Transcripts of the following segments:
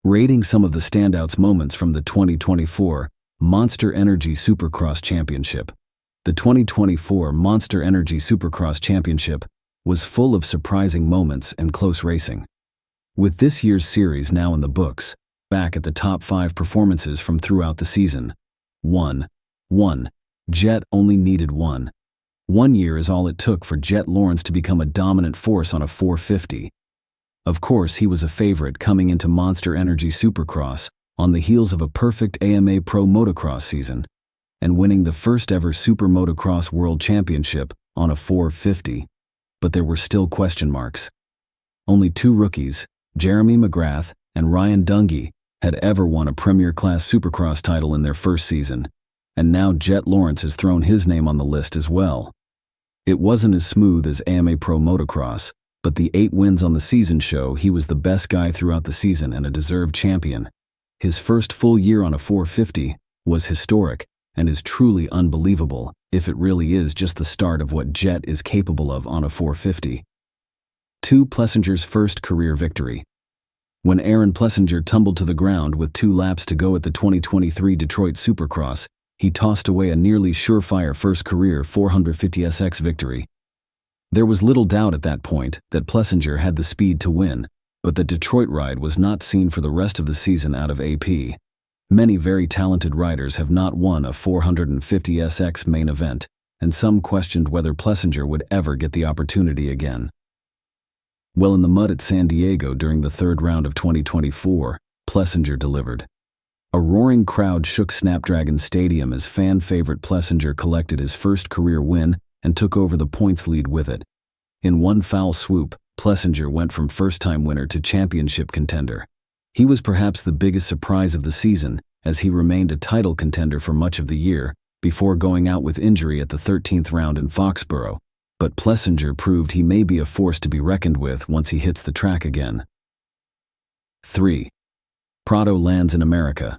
Rating some of the standouts moments from the 2024 Monsterenergy Supercross Championship. The 2024 Monsterenergy Supercross Championship was full of surprising moments and close racing. With this year's series now in the books, back at the top 5 performances from throughout the season. 1. Jet only needed 1. 1 year is all it took for Jet Lawrence to become a dominant force on a 450. Of course, he was a favorite coming into Monsterenergy Supercross on the heels of a perfect AMA Pro motocross season and winning the first ever Super Motocross World Championship on a 450. But there were still question marks. Only 2 rookies, Jeremy McGrath and Ryan Dungey, had ever won a Premier Class Supercross title in their first season, and now Jet Lawrence has thrown his name on the list as well. It wasn't as smooth as AMA Pro Motocross, but the 8 wins on the season show he was the best guy throughout the season and a deserved champion. His first full year on a 450 was historic and is truly unbelievable if it really is just the start of what Jet is capable of on a 450. 2. Plessinger's first career victory. When Aaron Plessinger tumbled to the ground with 2 laps to go at the 2023 Detroit Supercross, he tossed away a nearly surefire first career 450SX victory. There was little doubt at that point that Plessinger had the speed to win, but the Detroit ride was not seen for the rest of the season out of AP. Many very talented riders have not won a 450SX main event, and some questioned whether Plessinger would ever get the opportunity again. Well, in the mud at San Diego during the 3rd round of 2024, Plessinger delivered. A roaring crowd shook Snapdragon Stadium as fan favorite Plessinger collected his first career win and took over the points lead with it. In one foul swoop, Plessinger went from first-time winner to championship contender. He was perhaps the biggest surprise of the season, as he remained a title contender for much of the year, before going out with injury at the 13th round in Foxborough. But Plessinger proved he may be a force to be reckoned with once he hits the track again. 3. Prado lands in America.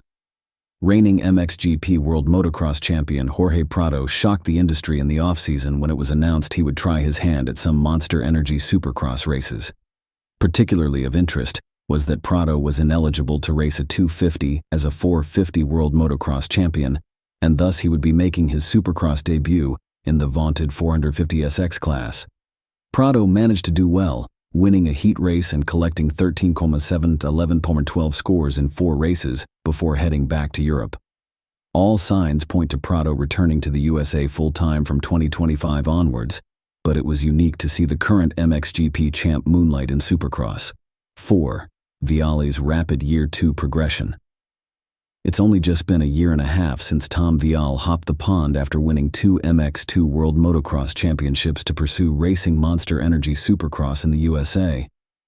Reigning MXGP World Motocross Champion Jorge Prado shocked the industry in the offseason when it was announced he would try his hand at some Monsterenergy Supercross races. Particularly of interest was that Prado was ineligible to race a 250 as a 450 World Motocross Champion, and thus he would be making his Supercross debut in the vaunted 450SX class. Prado managed to do well, winning a heat race and collecting 13,7 to 11,12 scores in 4 races before heading back to Europe. All signs point to Prado returning to the USA full-time from 2025 onwards, but it was unique to see the current MXGP champ moonlight in Supercross. 4. Vialli's rapid Year 2 progression. It's only just been a year and a half since Tom Viall hopped the pond after winning 2 MX2 World Motocross Championships to pursue racing Monsterenergy Supercross in the USA.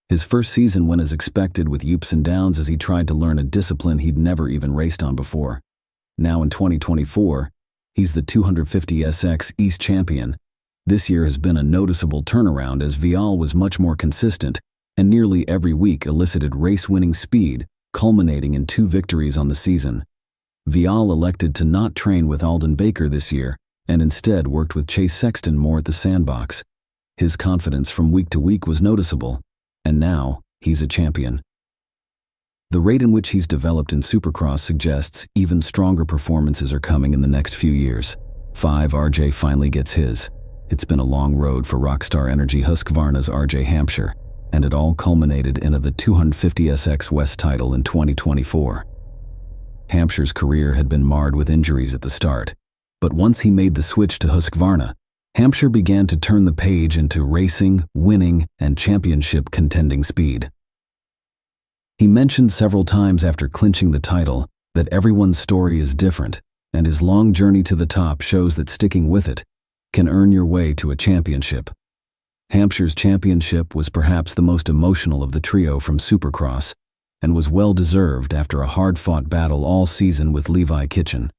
His first season went as expected with ups and downs as he tried to learn a discipline he'd never even raced on before. Now in 2024, he's the 250SX East champion. This year has been a noticeable turnaround as Viall was much more consistent and nearly every week elicited race-winning speed, culminating in 2 victories on the season. Viall elected to not train with Alden Baker this year and instead worked with Chase Sexton more at the sandbox. His confidence from week to week was noticeable, and now he's a champion. The rate in which he's developed in Supercross suggests even stronger performances are coming in the next few years. 5. RJ finally gets his. It's been a long road for Rockstar Energy Husqvarna's RJ Hampshire, and it all culminated in the 250SX West title in 2024. Hampshire's career had been marred with injuries at the start, but once he made the switch to Husqvarna, Hampshire began to turn the page into racing, winning, and championship contending speed. He mentioned several times after clinching the title that everyone's story is different, and his long journey to the top shows that sticking with it can earn your way to a championship. Hampshire's championship was perhaps the most emotional of the trio from Supercross, and was well-deserved after a hard-fought battle all season with Levi Kitchen.